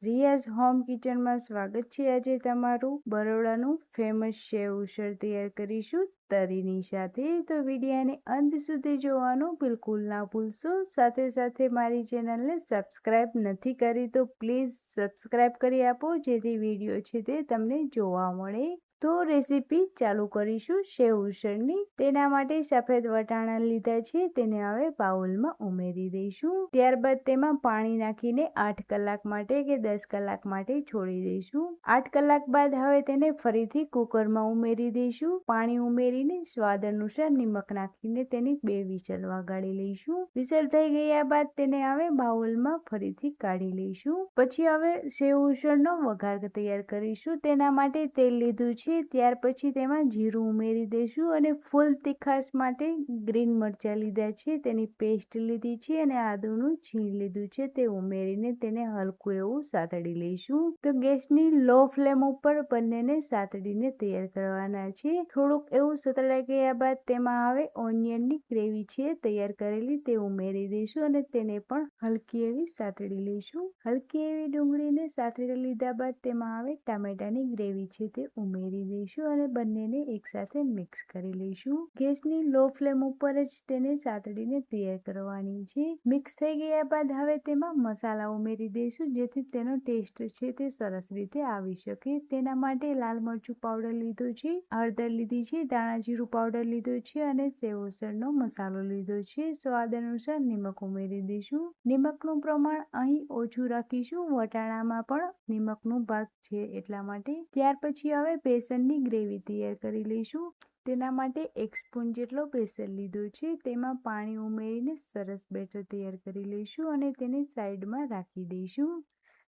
રિયાઝ home કિચનમાં સ્વાગત છે। આજે તમારું બરોડાનું ફેમસ સેવ ઉસળ તૈયાર કરીશું તરીની સાથે। તો વિડીયોને અંત સુધી જોવાનું બિલકુલ ના ભૂલશો। સાથે મારી ચેનલને સબસ્ક્રાઇબ નથી કરી તો પ્લીઝ સબસ્ક્રાઇબ કરી આપો, જેથી વિડીયો છે તે તમને જોવા મળે। તો રેસીપી ચાલુ કરીશું સેવ ઉસળની। તેના માટે સફેદ વટાણા લીધા છે, તેને હવે બાઉલમાં ઉમેરી દઈશું। ત્યારબાદ તેમાં પાણી નાખીને 8 કલાક માટે કે 10 કલાક માટે છોડી દઈશું। 8 કલાક બાદ હવે તેને ફરીથી કુકરમાં ઉમેરી દઈશું। પાણી ઉમેરીને સ્વાદ અનુસાર નિમક નાખીને તેની 2 વિસલ વગાડી લઈશું। વિસલ થઈ ગયા બાદ તેને હવે બાઉલમાં ફરીથી કાઢી લઈશું। પછી હવે સેવ ઉસળનો વઘાર તૈયાર કરીશું। તેના માટે તેલ લીધું છે, ત્યાર પછી તેમાં જીરું ઉમેરી દઈશું અને ફૂલ તીખાશ માટે ગ્રીન મરચાં લીધા છે, તેની પેસ્ટ લીધી છે અને આદુનું છીણ લીધું છે, તે ઉમેરીને તેને હલકું એવું સાતળી લઈશું। તો ગેસની લો ફ્લેમ ઉપર બંનેને સાતળીને તૈયાર કરવાના છે। થોડુંક એવું સતળાઈ ગયા બાદ તેમાં હવે ઓનિયનની ગ્રેવી છે તૈયાર કરેલી તે ઉમેરી દઈશું અને તેને પણ હલકી એવી સાતળી લઈશું। હલકી એવી ડુંગળીને સાતળી લીધા બાદ તેમાં હવે ટામેટાની ગ્રેવી છે તે ઉમેરી દઈશું અને બંનેને એકસાથે મિક્સ કરી લઈશું। ગેસની લો ફ્લેમ ઉપર જ તેને સાતળીને તૈયાર કરવાની છે। મિક્સ થઈ ગયા બાદ હવે તેમાં મસાલા ઉમેરી દઈશું, જેથી તેનો ટેસ્ટ છે તે સરસ રીતે આવી શકે। તેના માટે લાલ મરચું પાવડર લીધું છે, હળદર લીધી છે, ધાણા જીરું પાવડર લીધું છે અને સેવ ઉસળનો મસાલો લીધો છે। સ્વાદ અનુસાર નિમક ઉમેરી દઈશું। નિમકનું પ્રમાણ અહીં ઓછું રાખીશું, વટાણામાં પણ નિમકનો ભાગ છે એટલા માટે। ત્યાર પછી હવે બેસનની ગ્રેવી તૈયાર કરી લઈશું। તેના માટે 1 સ્પૂન જેટલો બેસન લીધો છે, તેમાં પાણી ઉમેરીને સરસ બેટર તૈયાર કરી લઈશું અને તેને સાઈડમાં રાખી દઈશું।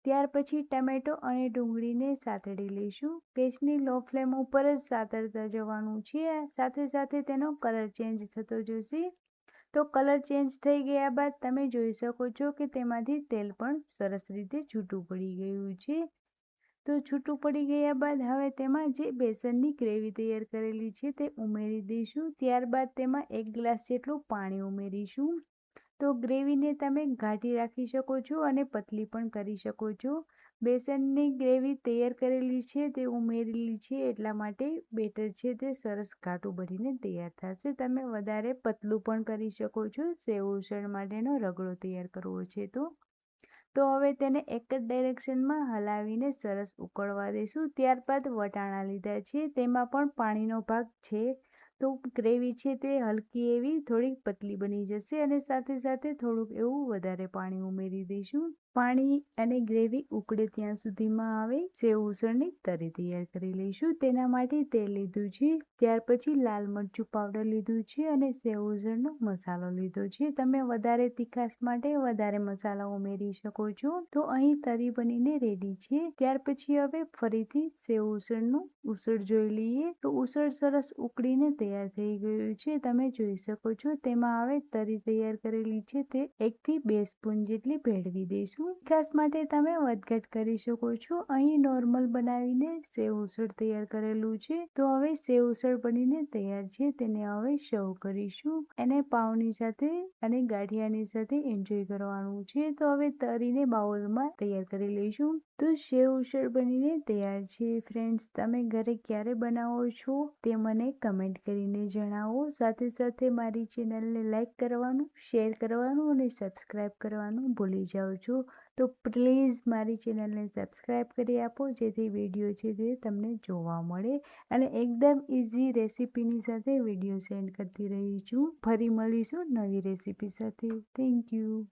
ત્યાર પછી ટમેટો અને ડુંગળીને સાતળી લઈશું। ગેસની લો ફ્લેમ ઉપર જ સાતળતા જવાનું છે, સાથે તેનો કલર ચેન્જ થતો જશે। તો કલર ચેન્જ થઈ ગયા બાદ તમે જોઈ શકો છો કે તેમાંથી તેલ પણ સરસ રીતે છૂટું પડી ગયું છે। તો છૂટું પડી ગયા બાદ હવે તેમાં જે બેસનની ગ્રેવી તૈયાર કરેલી છે તે ઉમેરી દઈશું। ત્યારબાદ તેમાં 1 ગ્લાસ જેટલું પાણી ઉમેરીશું। તો ગ્રેવીને તમે ઘાટી રાખી શકો છો અને પતલી પણ કરી શકો છો। બેસનની ગ્રેવી તૈયાર કરેલી છે તે ઉમેરેલી છે એટલા માટે બેટર છે તે સરસ ઘાટું બનીને તૈયાર થશે। તમે વધારે પતલું પણ કરી શકો છો સેવ ઉસળ માટેનો રગડો તૈયાર કરવો છે તો હવે તેને એક જ ડાયરેક્શનમાં હલાવીને સરસ ઉકળવા દઈશું। ત્યારબાદ વટાણા લીધા છે, તેમાં પણ પાણીનો ભાગ છે, તો ગ્રેવી છે તે હલકી એવી થોડી પતલી બની જશે અને સાથે થોડુંક એવું વધારે પાણી ઉમેરી દઈશું। પાણી અને ગ્રેવી ઉકળે ત્યાં સુધીમાં હવે સેવ ઉસળની તરી તૈયાર કરી લઈશું। તેના માટે તેલ લીધું છે, ત્યાર પછી લાલ મરચું પાવડર લીધું છે અને સેવ ઉસળનો મસાલો લીધો છે। તમે વધારે તીખાશ માટે વધારે મસાલા ઉમેરી શકો છો। તો અહીં તરી બનીને રેડી છે। ત્યાર પછી હવે ફરીથી સેવ ઉસળનું ઉસળ જોઈ લઈએ। તો ઉસળ સરસ ઉકળીને તૈયાર થઈ ગયું છે, તમે જોઈ શકો છો। તેમાં હવે તરી તૈયાર કરેલી છે તે 1 થી 2 સ્પૂન જેટલી ભેળવી દઈશું। તીખાશ માટે તમે વધઘટ કરી શકો છો। અહીં નોર્મલ બનાવીને સેવ ઉસળ તૈયાર કરેલું છે। તો હવે સેવ ઉસળ બનીને તૈયાર છે, તેને હવે સર્વ કરીશું। એને પાવની સાથે અને ગાંઠિયાની સાથે એન્જોય કરવાનું છે। તો હવે તરીને બાઉલમાં તૈયાર કરી લઈશું। તો સેવ ઉસળ બનીને તૈયાર છે ફ્રેન્ડ્સ। તમે ઘરે ક્યારે બનાવો છો તે મને કમેન્ટ કરીને જણાવો। સાથે મારી ચેનલને લાઈક કરવાનું, શેર કરવાનું અને સબસ્ક્રાઇબ કરવાનું ભૂલી જાઓ છો તો પ્લીઝ મારી ચેનલને સબસ્ક્રાઇબ કરી આપો, જેથી વિડીયો છે તે તમને જોવા મળે અને એકદમ ઇઝી રેસીપીની સાથે વિડીયો સેન્ડ કરતી રહી છું। ફરી મળીશું નવી રેસીપી સાથે। Thank you.